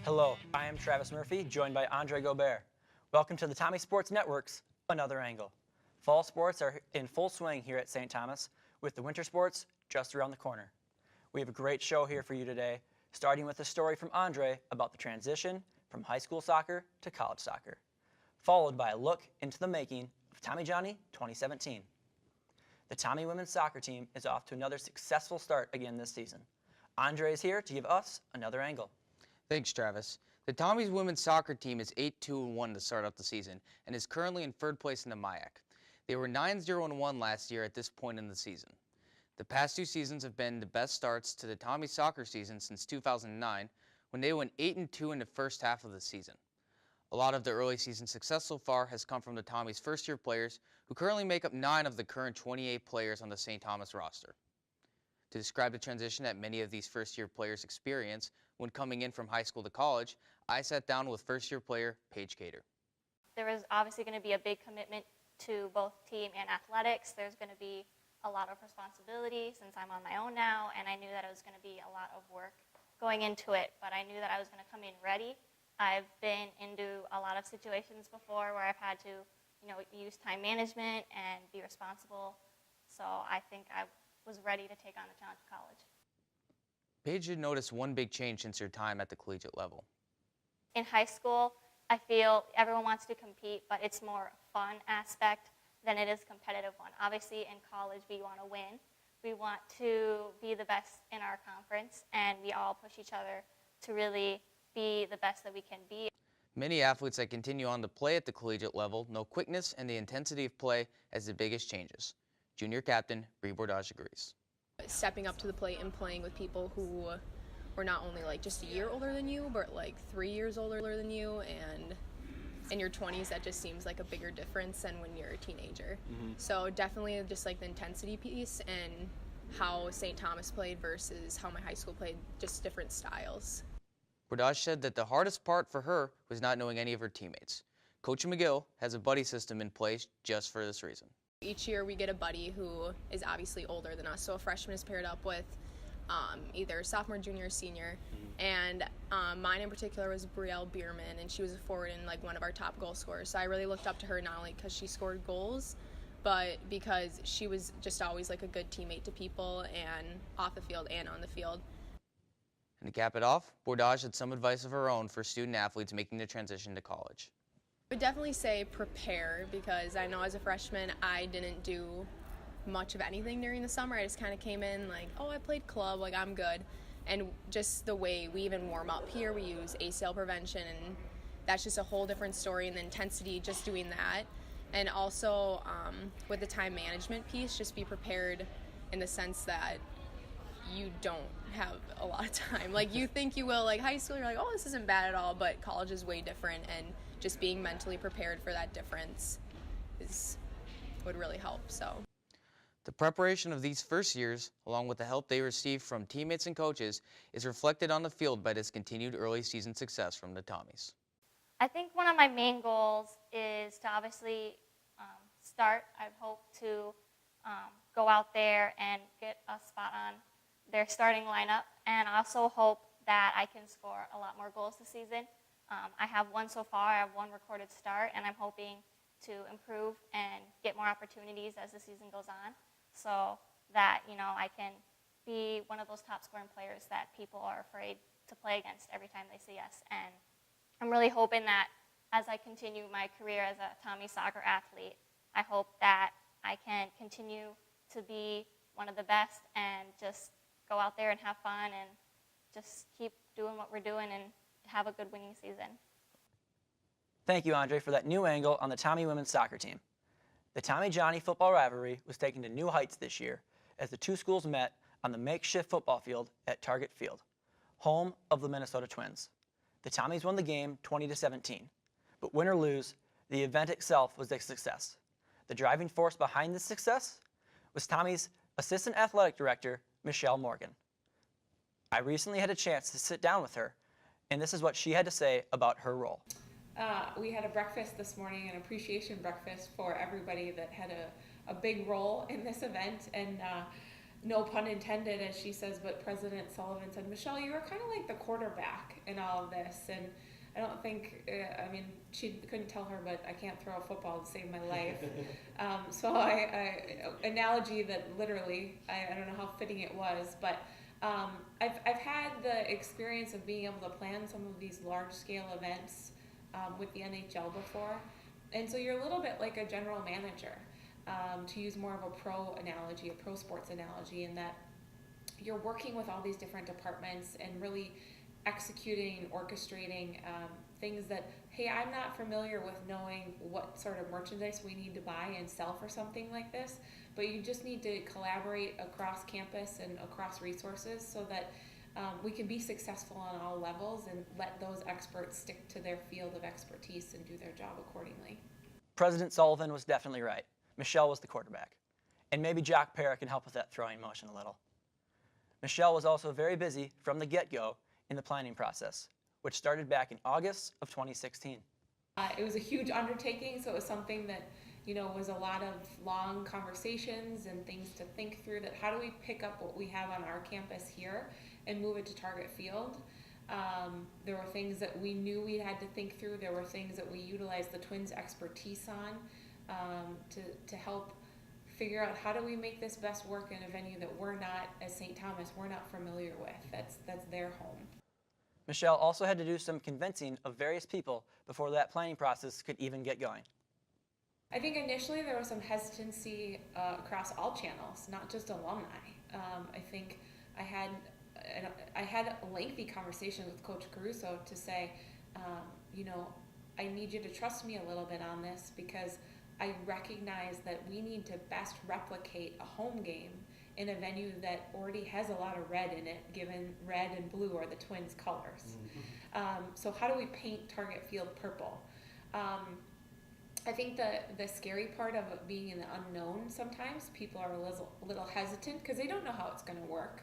Hello, I am Travis Murphy, joined by Andre Gobert. Welcome to the Tommy Sports Network's Another Angle. Fall sports are in full swing here at St. Thomas, with the winter sports just around the corner. We have a great show here for you today, starting with a story from Andre about the transition from high school soccer to college soccer, followed by a look into the making of Tommy Johnny 2017. The Tommy women's soccer team is off to another successful start again this season. Andre is here to give us another angle. Thanks, Travis. The Tommy's women's soccer team is 8-2-1 to start out the season and is currently in third place in the MIAC. They were 9-0-1 last year at this point in the season. The past two seasons have been the best starts to the Tommy soccer season since 2009, when they went 8-2 in the first half of the season. A lot of the early season success so far has come from the Tommy's first-year players, who currently make up 9 of the current 28 players on the St. Thomas roster. To describe the transition that many of these first-year players experience when coming in from high school to college, I sat down with first-year player Paige Cater. There was obviously going to be a big commitment to both team and athletics. There's going to be a lot of responsibility since I'm on my own now, and I knew that it was going to be a lot of work going into it, but I knew that I was going to come in ready. I've been into a lot of situations before where I've had to, use time management and be responsible, so I think I was ready to take on the challenge of college. Paige had noticed one big change since her time at the collegiate level. In high school, I feel everyone wants to compete, but it's more fun aspect than it is competitive one. Obviously, in college, we want to win. We want to be the best in our conference, and we all push each other to really be the best that we can be. Many athletes that continue on to play at the collegiate level know quickness and the intensity of play as the biggest changes. Junior captain Brie Bordage agrees. Stepping up to the plate and playing with people who were not only just a year older than you, but 3 years older than you, and in your 20s, that just seems like a bigger difference than when you're a teenager. So definitely just the intensity piece and how St. Thomas played versus how my high school played, just different styles. Bordage said that the hardest part for her was not knowing any of her teammates. Coach McGill has a buddy system in place just for this reason. Each year we get a buddy who is obviously older than us, so a freshman is paired up with either sophomore, junior, or senior, and mine in particular was Brielle Bierman, and she was a forward and one of our top goal scorers, so I really looked up to her not only because she scored goals, but because she was just always a good teammate to people, and off the field and on the field. And to cap it off, Bordage had some advice of her own for student athletes making the transition to college. I would definitely say prepare, because I know as a freshman I didn't do much of anything during the summer. I just kind of came in I played club, I'm good. And just the way we even warm up here, we use ACL prevention, and that's just a whole different story, and the intensity just doing that. And also with the time management piece, just be prepared in the sense that you don't have a lot of time. You think you will, high school, you're oh, this isn't bad at all, but college is way different, and just being mentally prepared for that difference would really help. So the preparation of these first years, along with the help they receive from teammates and coaches, is reflected on the field by this continued early season success from the Tommies. I think one of my main goals is to obviously start. I hope to go out there and get a spot on their starting lineup, and I also hope that I can score a lot more goals this season. I have one so far. I have one recorded start, and I'm hoping to improve and get more opportunities as the season goes on, so that I can be one of those top scoring players that people are afraid to play against every time they see us. And I'm really hoping that as I continue my career as a Tommy soccer athlete, I hope that I can continue to be one of the best and just go out there and have fun and just keep doing what we're doing and have a good winning season. Thank you, Andre, for that new angle on the Tommy women's soccer team. The Tommy Johnny football rivalry was taken to new heights this year as the two schools met on the makeshift football field at Target Field, home of the Minnesota Twins. The Tommies won the game 20-17, but win or lose, the event itself was a success. The driving force behind this success was Tommy's assistant athletic director, Michelle Morgan. I recently had a chance to sit down with her, and this is what she had to say about her role. We had a breakfast this morning, an appreciation breakfast for everybody that had a big role in this event, and no pun intended, as she says, but President Sullivan said, Michelle, you were kind of like the quarterback in all of this. And I don't think, I mean, she couldn't tell her, but I can't throw a football to save my life. So analogy that literally, I don't know how fitting it was, but I've had the experience of being able to plan some of these large scale events with the NHL before. And so you're a little bit like a general manager, to use more of a pro analogy, a pro sports analogy, in that you're working with all these different departments and really executing, orchestrating things that, hey, I'm not familiar with knowing what sort of merchandise we need to buy and sell for something like this, but you just need to collaborate across campus and across resources so that we can be successful on all levels and let those experts stick to their field of expertise and do their job accordingly. President Sullivan was definitely right. Michelle was the quarterback. And maybe Jack Parra can help with that throwing motion a little. Michelle was also very busy from the get-go in the planning process, which started back in August of 2016. It was a huge undertaking, so it was something that, you know, was a lot of long conversations and things to think through, that how do we pick up what we have on our campus here and move it to Target Field. There were things that we knew we had to think through. There were things that we utilized the Twins' expertise on to help figure out how do we make this best work in a venue that we're not, as St. Thomas, we're not familiar with. That's their home. Michelle also had to do some convincing of various people before that planning process could even get going. I think initially there was some hesitancy across all channels, not just alumni. I think I had a lengthy conversation with Coach Caruso to say, you know, I need you to trust me a little bit on this, because I recognize that we need to best replicate a home game in a venue that already has a lot of red in it, given red and blue are the Twins' colors. So how do we paint Target Field purple? I think the scary part of it being in the unknown, sometimes people are a little hesitant because they don't know how it's going to work.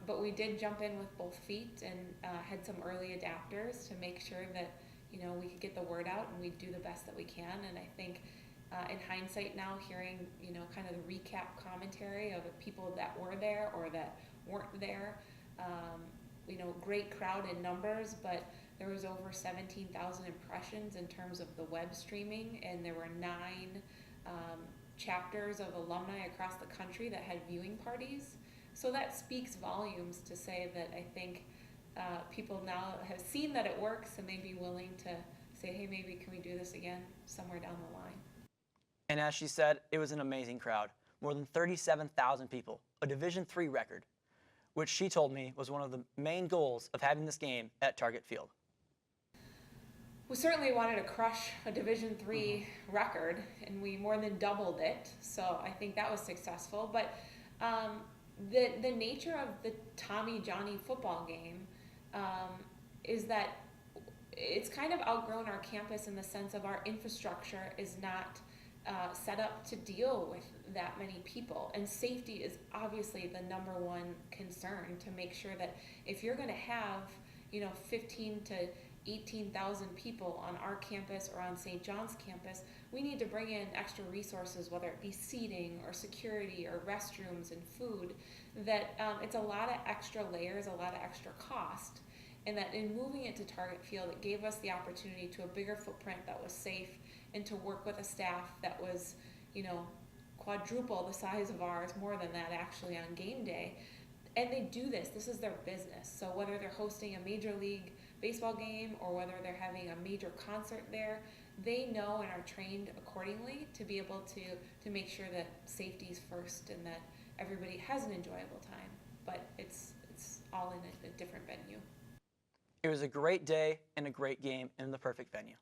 But we did jump in with both feet and had some early adapters to make sure that, you know, we could get the word out and we'd do the best that we can. And I think in hindsight now, hearing, you know, kind of the recap commentary of the people that were there or that weren't there, you know, great crowd in numbers, but there was over 17,000 impressions in terms of the web streaming, and there were 9 chapters of alumni across the country that had viewing parties. So that speaks volumes to say that I think people now have seen that it works and they'd be willing to say, hey, maybe can we do this again somewhere down the line. And as she said, it was an amazing crowd. More than 37,000 people, a Division III record, which she told me was one of the main goals of having this game at Target Field. We certainly wanted to crush a Division III record, and we more than doubled it, so I think that was successful. But the nature of the Tommy Johnny football game is that it's kind of outgrown our campus in the sense of our infrastructure is not set up to deal with that many people, and safety is obviously the number one concern, to make sure that if you're going to have, you know, 15 to 18,000 people on our campus or on St. John's campus, we need to bring in extra resources, whether it be seating or security or restrooms and food, that it's a lot of extra layers, a lot of extra cost, and that in moving it to Target Field, it gave us the opportunity to a bigger footprint that was safe, and to work with a staff that was, you know, quadruple the size of ours, more than that actually on game day. And they do this is their business. So whether they're hosting a Major League Baseball game or whether they're having a major concert there, they know and are trained accordingly to be able to make sure that safety is first and that everybody has an enjoyable time. But it's all in a different venue. It was a great day and a great game in the perfect venue.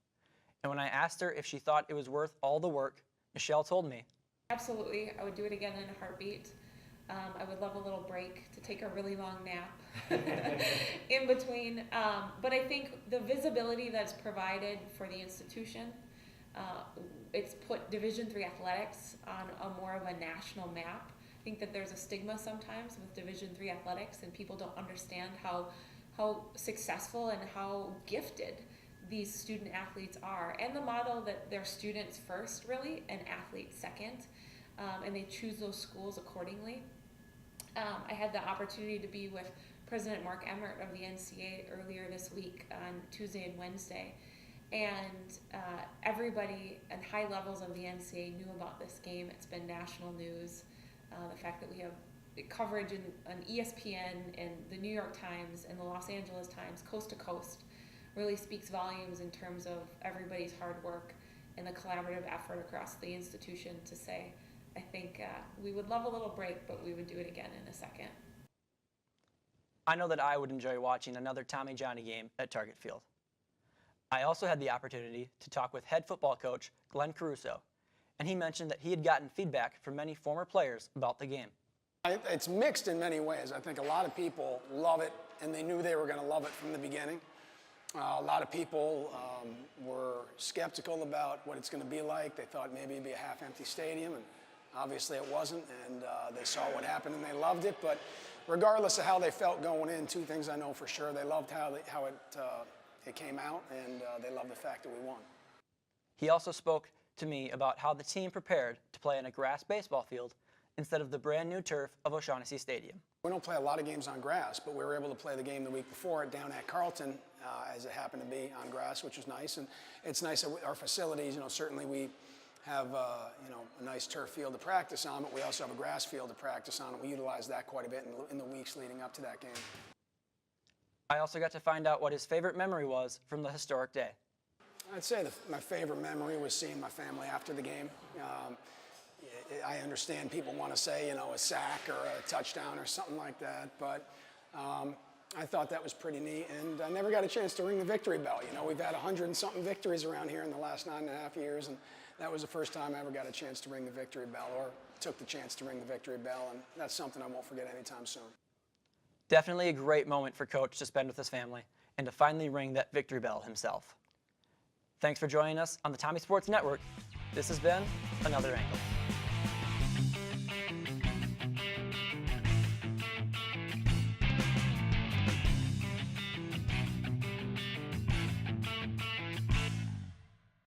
And when I asked her if she thought it was worth all the work, Michelle told me, absolutely, I would do it again in a heartbeat. I would love a little break to take a really long nap in between. But I think the visibility that's provided for the institution, it's put Division III athletics on a more of a national map. I think that there's a stigma sometimes with Division III athletics, and people don't understand how successful and how gifted these student athletes are, and the model that they're students first, really, and athletes second, and they choose those schools accordingly. I had the opportunity to be with President Mark Emmert of the NCAA earlier this week on Tuesday and Wednesday. And everybody at high levels of the NCAA knew about this game. It's been national news. The fact that we have coverage on ESPN and the New York Times and the Los Angeles Times, coast to coast, really speaks volumes in terms of everybody's hard work and the collaborative effort across the institution to say, I think we would love a little break, but we would do it again in a second. I know that I would enjoy watching another Tommy Johnny game at Target Field. I also had the opportunity to talk with head football coach Glenn Caruso, and he mentioned that he had gotten feedback from many former players about the game. It's mixed in many ways. I think a lot of people love it, and they knew they were going to love it from the beginning. A lot of people were skeptical about what it's going to be like. They thought maybe it'd be a half-empty stadium, and obviously it wasn't, and they saw what happened and they loved it. But regardless of how they felt going in, two things I know for sure: they loved how it came out, and they loved the fact that we won. He also spoke to me about how the team prepared to play in a grass baseball field instead of the brand new turf of O'Shaughnessy Stadium. We don't play a lot of games on grass, but we were able to play the game the week before down at Carleton, as it happened to be on grass, which was nice. And it's nice that our facilities, certainly we have, a nice turf field to practice on, but we also have a grass field to practice on, and we utilize that quite a bit in the weeks leading up to that game. I also got to find out what his favorite memory was from the historic day. I'd say my favorite memory was seeing my family after the game. I understand people want to say, a sack or a touchdown or something like that, but I thought that was pretty neat, and I never got a chance to ring the victory bell. We've had 100 and something victories around here in the last 9.5 years, and that was the first time I ever got a chance to ring the victory bell, or took the chance to ring the victory bell, and that's something I won't forget anytime soon. Definitely a great moment for Coach to spend with his family and to finally ring that victory bell himself. Thanks for joining us on the Tommy Sports Network. This has been Another Angle.